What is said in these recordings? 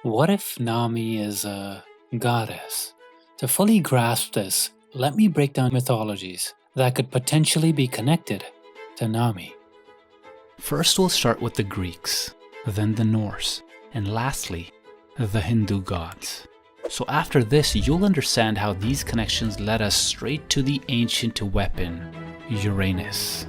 What if Nami is a goddess? To fully grasp this, let me break down mythologies that could potentially be connected to Nami. First, we'll start with the Greeks, then the Norse, and lastly, the Hindu gods. So after this, you'll understand how these connections led us straight to the ancient weapon, Uranus.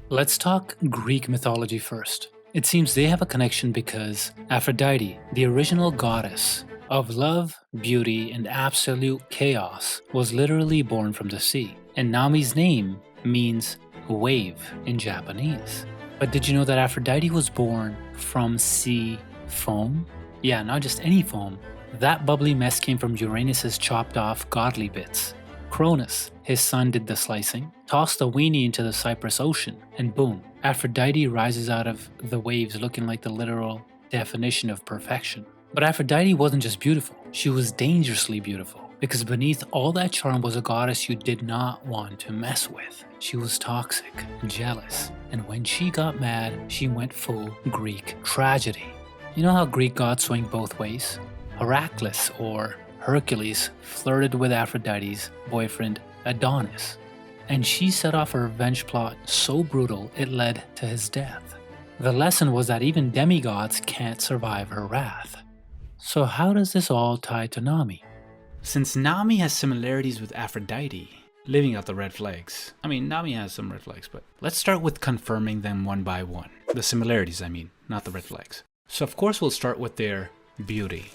Let's talk Greek mythology first. It seems they have a connection because Aphrodite, the original goddess of love, beauty, and absolute chaos, was literally born from the sea. And Nami's name means wave in Japanese. But did you know that Aphrodite was born from sea foam? Yeah, not just any foam. That bubbly mess came from Uranus's chopped off godly bits. Cronus, his son, did the slicing, tossed the weenie into the Cyprus Ocean, and boom, Aphrodite rises out of the waves looking like the literal definition of perfection. But Aphrodite wasn't just beautiful, she was dangerously beautiful, because beneath all that charm was a goddess you did not want to mess with. She was toxic, jealous, and when she got mad, she went full Greek tragedy. You know how Greek gods swing both ways? Heracles, or Hercules, flirted with Aphrodite's boyfriend Adonis, and she set off a revenge plot so brutal it led to his death. The lesson was that even demigods can't survive her wrath. So how does this all tie to Nami? Since Nami has similarities with Aphrodite, leaving out the red flags. Nami has some red flags, but let's start with confirming them one by one. The similarities, not the red flags. So of course we'll start with their beauty.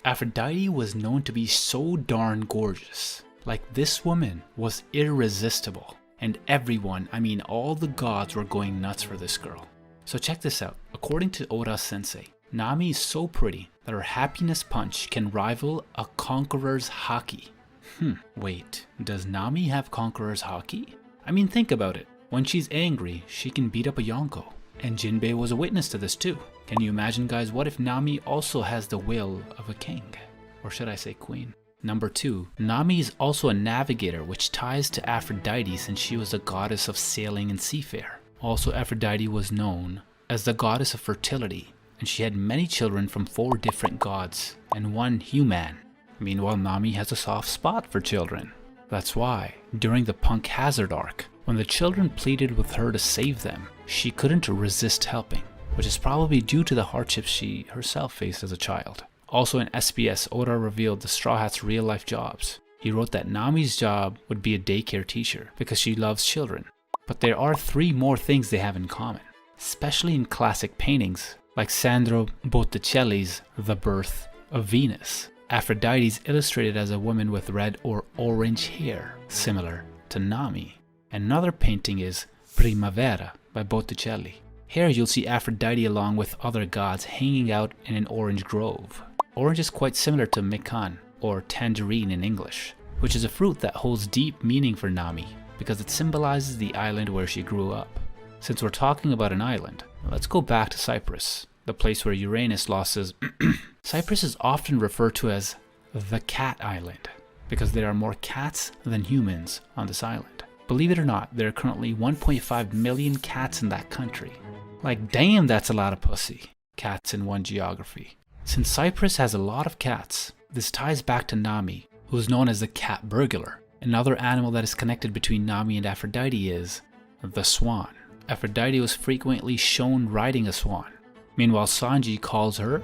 Aphrodite was known to be so darn gorgeous. Like, this woman was irresistible. And everyone, all the gods were going nuts for this girl. So check this out. According to Oda Sensei, Nami is so pretty that her happiness punch can rival a conqueror's haki. Wait, does Nami have conqueror's haki? Think about it. When she's angry, she can beat up a Yonko. And Jinbei was a witness to this too. Can you imagine, guys, what if Nami also has the will of a king? Or should I say queen? Number 2, Nami is also a navigator, which ties to Aphrodite since she was a goddess of sailing and seafare. Also, Aphrodite was known as the goddess of fertility, and she had many children from 4 different gods and 1 human. Meanwhile, Nami has a soft spot for children. That's why, during the Punk Hazard arc, when the children pleaded with her to save them, she couldn't resist helping, which is probably due to the hardships she herself faced as a child. Also in SBS, Oda revealed the Straw Hat's real-life jobs. He wrote that Nami's job would be a daycare teacher because she loves children. But there are 3 more things they have in common, especially in classic paintings like Sandro Botticelli's The Birth of Venus. Aphrodite is illustrated as a woman with red or orange hair, similar to Nami. Another painting is Primavera by Botticelli. Here you'll see Aphrodite along with other gods hanging out in an orange grove. Orange is quite similar to Mikan, or tangerine in English, which is a fruit that holds deep meaning for Nami because it symbolizes the island where she grew up. Since we're talking about an island, let's go back to Cyprus, the place where Uranus lost his Cyprus is often referred to as the Cat Island because there are more cats than humans on this island. Believe it or not, there are currently 1.5 million cats in that country. Like, damn, that's a lot of pussy. Cats in one geography. Since Cyprus has a lot of cats, this ties back to Nami, who is known as the cat burglar. Another animal that is connected between Nami and Aphrodite is the swan. Aphrodite was frequently shown riding a swan. Meanwhile, Sanji calls her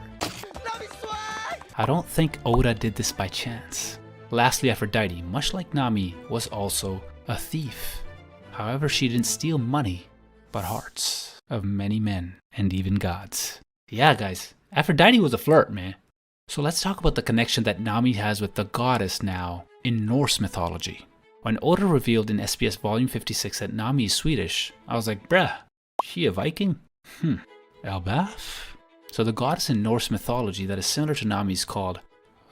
I don't think Oda did this by chance. Lastly, Aphrodite, much like Nami, was also a thief. However, she didn't steal money, but hearts of many men and even gods. Yeah, guys, Aphrodite was a flirt, man. So let's talk about the connection that Nami has with the goddess now in Norse mythology. When Oda revealed in SBS Volume 56 that Nami is Swedish, I was like, bruh, she a Viking? Elbaf? So the goddess in Norse mythology that is similar to Nami is called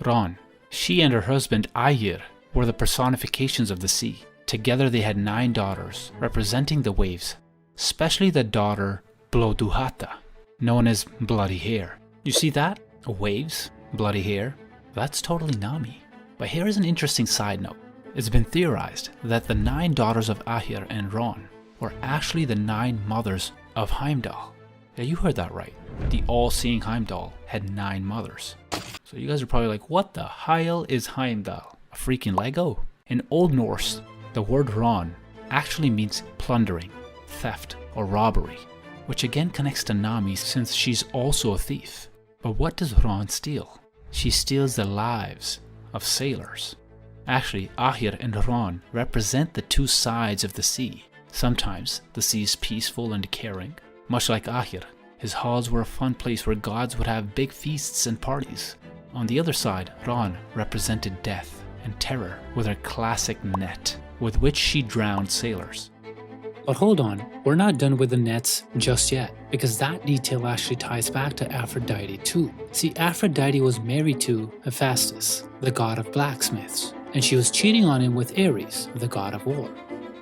Ran. She and her husband Aegir were the personifications of the sea. Together they had 9 daughters, representing the waves, especially the daughter Bloduhata, known as Bloody Hair. You see that? Waves, bloody hair, that's totally Nami. But here is an interesting side note. It's been theorized that the 9 daughters of Aegir and Ran were actually the 9 mothers of Heimdall. Yeah, you heard that right. The all-seeing Heimdall had 9 mothers. So you guys are probably like, what the hell is Heimdall? A freaking Lego? In Old Norse, the word ran actually means plundering, theft, or robbery, which again connects to Nami since she's also a thief. But what does Ran steal? She steals the lives of sailors. Actually, Ahir and Ran represent the two sides of the sea. Sometimes the sea is peaceful and caring. Much like Ahir, his halls were a fun place where gods would have big feasts and parties. On the other side, Ran represented death and terror with her classic net, with which she drowned sailors. But hold on, we're not done with the nets just yet, because that detail actually ties back to Aphrodite too. See, Aphrodite was married to Hephaestus, the god of blacksmiths, and she was cheating on him with Ares, the god of war,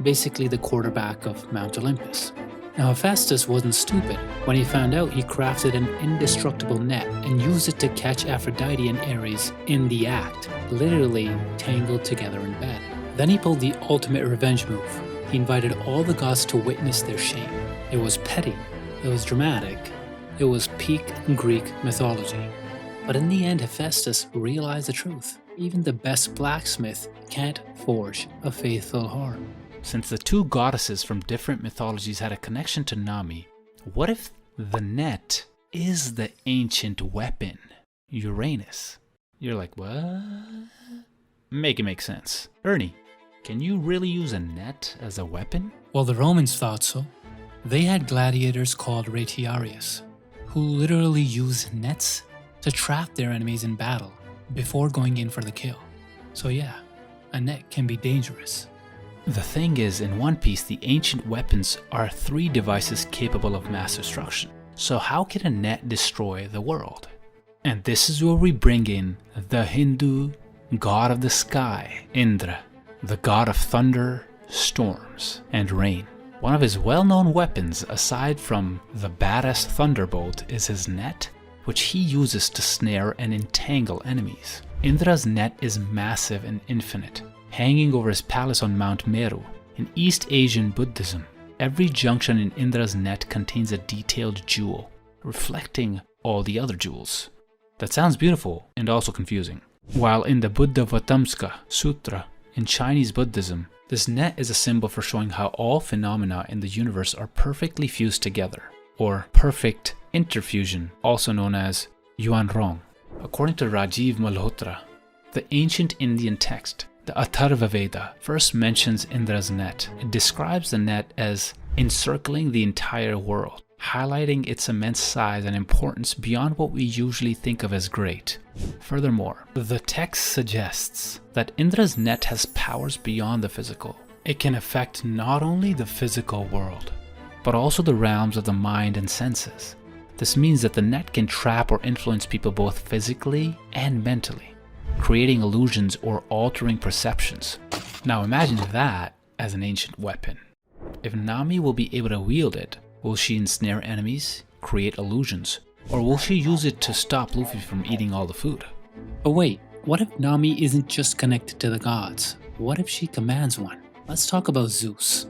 basically the quarterback of Mount Olympus. Now Hephaestus wasn't stupid. When he found out, he crafted an indestructible net and used it to catch Aphrodite and Ares in the act, literally tangled together in bed. Then he pulled the ultimate revenge move. He invited all the gods to witness their shame. It was petty, it was dramatic, it was peak Greek mythology. But in the end, Hephaestus realized the truth. Even the best blacksmith can't forge a faithful heart. Since the two goddesses from different mythologies had a connection to Nami, what if the net is the ancient weapon, Uranus? You're like, what? Make it make sense. Ernie, can you really use a net as a weapon? Well, the Romans thought so. They had gladiators called retiarius, who literally used nets to trap their enemies in battle before going in for the kill. So yeah, a net can be dangerous. The thing is, in One Piece, the ancient weapons are 3 devices capable of mass destruction. So how can a net destroy the world? And this is where we bring in the Hindu god of the sky, Indra, the god of thunder, storms, and rain. One of his well-known weapons, aside from the badass thunderbolt, is his net, which he uses to snare and entangle enemies. Indra's net is massive and infinite, hanging over his palace on Mount Meru. In East Asian Buddhism, every junction in Indra's net contains a detailed jewel, reflecting all the other jewels. That sounds beautiful and also confusing. While in the Buddhavatamsaka Sutra in Chinese Buddhism, this net is a symbol for showing how all phenomena in the universe are perfectly fused together, or perfect interfusion, also known as Yuan Rong. According to Rajiv Malhotra, the ancient Indian text, the Atharva Veda, first mentions Indra's net. It describes the net as encircling the entire world, highlighting its immense size and importance beyond what we usually think of as great. Furthermore, the text suggests that Indra's net has powers beyond the physical. It can affect not only the physical world, but also the realms of the mind and senses. This means that the net can trap or influence people both physically and mentally, creating illusions or altering perceptions. Now imagine that as an ancient weapon. If Nami will be able to wield it, will she ensnare enemies, create illusions, or will she use it to stop Luffy from eating all the food? But wait, what if Nami isn't just connected to the gods? What if she commands one? Let's talk about Zeus,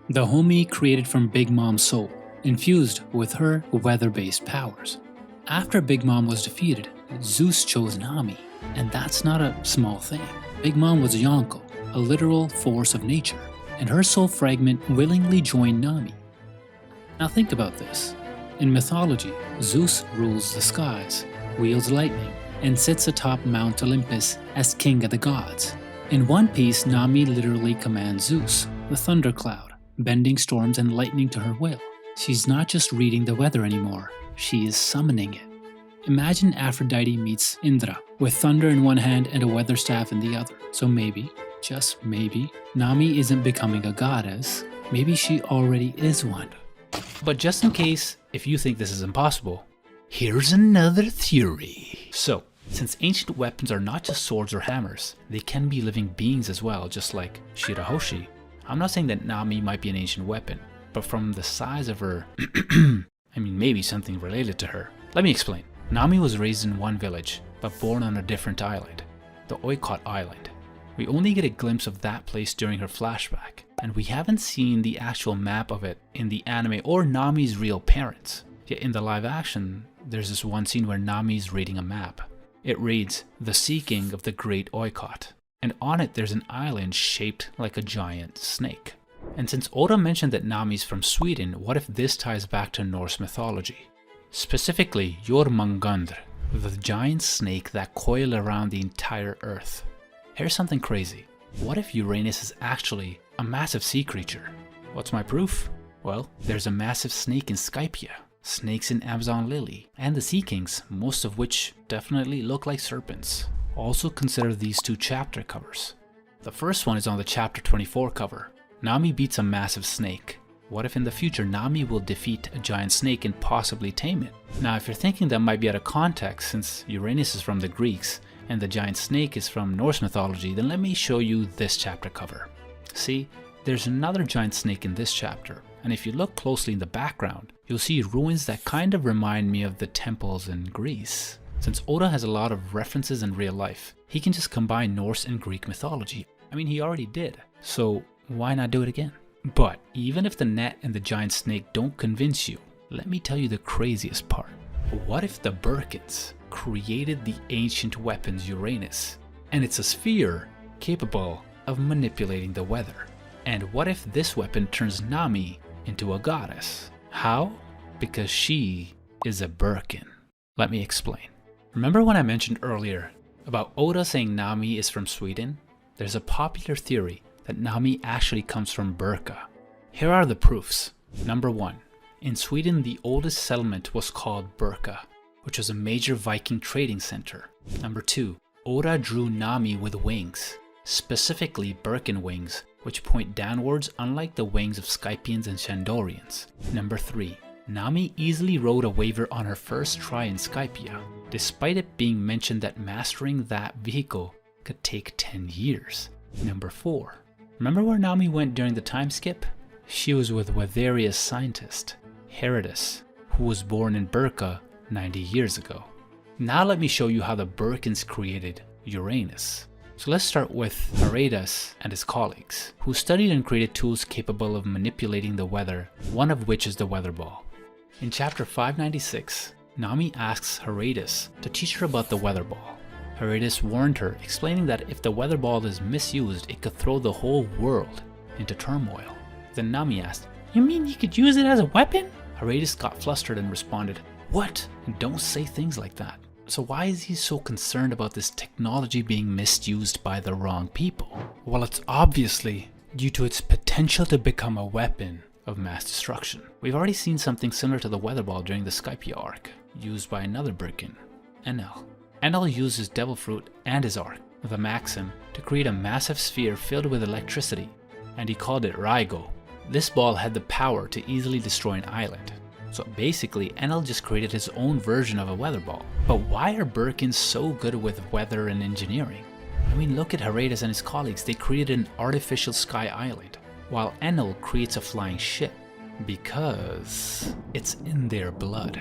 the homie created from Big Mom's soul, infused with her weather-based powers. After Big Mom was defeated, Zeus chose Nami, and that's not a small thing. Big Mom was a Yonko, a literal force of nature, and her soul fragment willingly joined Nami. Now think about this. In mythology, Zeus rules the skies, wields lightning, and sits atop Mount Olympus as king of the gods. In One Piece, Nami literally commands Zeus, the thundercloud, bending storms and lightning to her will. She's not just reading the weather anymore, she is summoning it. Imagine Aphrodite meets Indra, with thunder in one hand and a weather staff in the other. So maybe, just maybe, Nami isn't becoming a goddess, maybe she already is one. But just in case, if you think this is impossible, here's another theory. So, since ancient weapons are not just swords or hammers, they can be living beings as well, just like Shirahoshi. I'm not saying that Nami might be an ancient weapon, but from the size of her, maybe something related to her. Let me explain. Nami was raised in one village, but born on a different island, the Oikot Island. We only get a glimpse of that place during her flashback, and we haven't seen the actual map of it in the anime or Nami's real parents. Yet in the live action, there's this one scene where Nami's reading a map. It reads, "The Seeking of the Great Oikot," and on it there's an island shaped like a giant snake. And since Oda mentioned that Nami's from Sweden, what if this ties back to Norse mythology? Specifically, Jormungandr, the giant snake that coiled around the entire earth. Here's something crazy. What if Uranus is actually a massive sea creature? What's my proof? Well, there's a massive snake in Skypia, snakes in Amazon Lily, and the Sea Kings, most of which definitely look like serpents. Also consider these two chapter covers. The first one is on the chapter 24 cover. Nami beats a massive snake. What if in the future Nami will defeat a giant snake and possibly tame it? Now if you're thinking that might be out of context since Uranus is from the Greeks and the giant snake is from Norse mythology, then let me show you this chapter cover. See, there's another giant snake in this chapter, and if you look closely in the background, you'll see ruins that kind of remind me of the temples in Greece. Since Oda has a lot of references in real life, he can just combine Norse and Greek mythology. I mean, he already did, so why not do it again? But even if the net and the giant snake don't convince you, let me tell you the craziest part. What if the Birkans created the ancient weapons Uranus, and it's a sphere capable of manipulating the weather? And what if this weapon turns Nami into a goddess? How? Because she is a Birkan. Let me explain. Remember when I mentioned earlier about Oda saying Nami is from Sweden? There's a popular theory that Nami actually comes from Birka. Here are the proofs. Number 1. In Sweden, the oldest settlement was called Birka, which was a major Viking trading center. Number 2. Oda drew Nami with wings, specifically Birkan wings, which point downwards unlike the wings of Skypians and Shandorians. Number 3. Nami easily rode a waver on her first try in Skypia, despite it being mentioned that mastering that vehicle could take 10 years. Number 4. Remember where Nami went during the time skip? She was with Wetheria's scientist, Herodus, who was born in Birka 90 years ago. Now let me show you how the Birkans created Uranus. So let's start with Herodus and his colleagues, who studied and created tools capable of manipulating the weather, one of which is the weather ball. In chapter 596, Nami asks Herodus to teach her about the weather ball. Herodus warned her, explaining that if the weather ball is misused, it could throw the whole world into turmoil. Then Nami asked, "You mean you could use it as a weapon?" Herodus got flustered and responded, "What? Don't say things like that." So why is he so concerned about this technology being misused by the wrong people? Well, it's obviously due to its potential to become a weapon of mass destruction. We've already seen something similar to the weather ball during the Skypia arc, used by another Birkan, Enel. Enel used his devil fruit and his arc, the Maxim, to create a massive sphere filled with electricity, and he called it Raigo. This ball had the power to easily destroy an island. So basically, Enel just created his own version of a weather ball. But why are Birkans so good with weather and engineering? I mean, look at Herodus and his colleagues. They created an artificial sky island, while Enel creates a flying ship, because it's in their blood.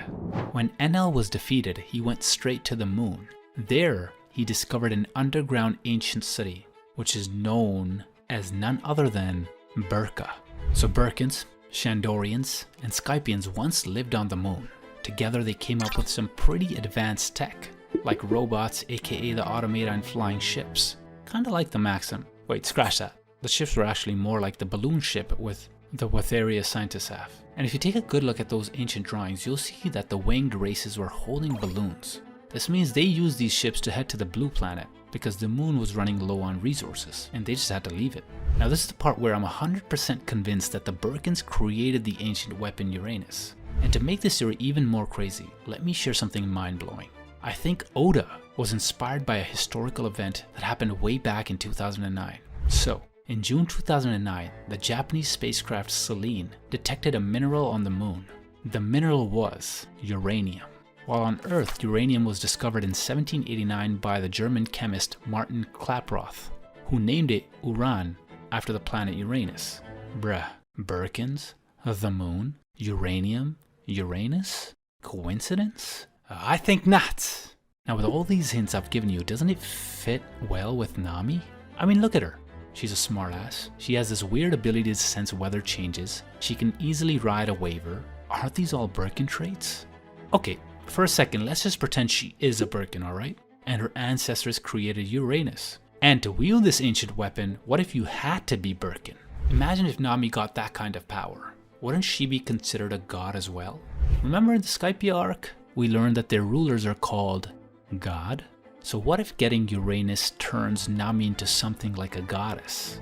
When Enel was defeated, he went straight to the moon. There, he discovered an underground ancient city, which is known as none other than Birka. So Birkans, Shandorians, and Skypians once lived on the moon. Together they came up with some pretty advanced tech, like robots, aka the Automata, and flying ships. Kinda like the Maxim. Wait, scratch that. The ships were actually more like the balloon ship with the Wetheria scientists have. And if you take a good look at those ancient drawings, you'll see that the winged races were holding balloons. This means they used these ships to head to the blue planet, because the moon was running low on resources, and they just had to leave it. Now this is the part where I'm 100% convinced that the Birkans created the ancient weapon Uranus. And to make this theory even more crazy, let me share something mind-blowing. I think Oda was inspired by a historical event that happened way back in 2009. So, in June 2009, the Japanese spacecraft Selene detected a mineral on the moon. The mineral was uranium. While on Earth, uranium was discovered in 1789 by the German chemist Martin Klaproth, who named it Uran after the planet Uranus. Bruh, Birkans, the moon, uranium, Uranus? Coincidence? I think not. Now with all these hints I've given you, doesn't it fit well with Nami? I mean, look at her. She's a smartass. She has this weird ability to sense weather changes. She can easily ride a waver. aren't these all Birkan traits? Okay, for a second, let's just pretend she is a Birkan, alright? And her ancestors created Uranus. And to wield this ancient weapon, what if you had to be Birkan? Imagine if Nami got that kind of power. Wouldn't she be considered a god as well? Remember in the Skypia arc, we learned that their rulers are called God? So what if getting Uranus turns Nami into something like a goddess?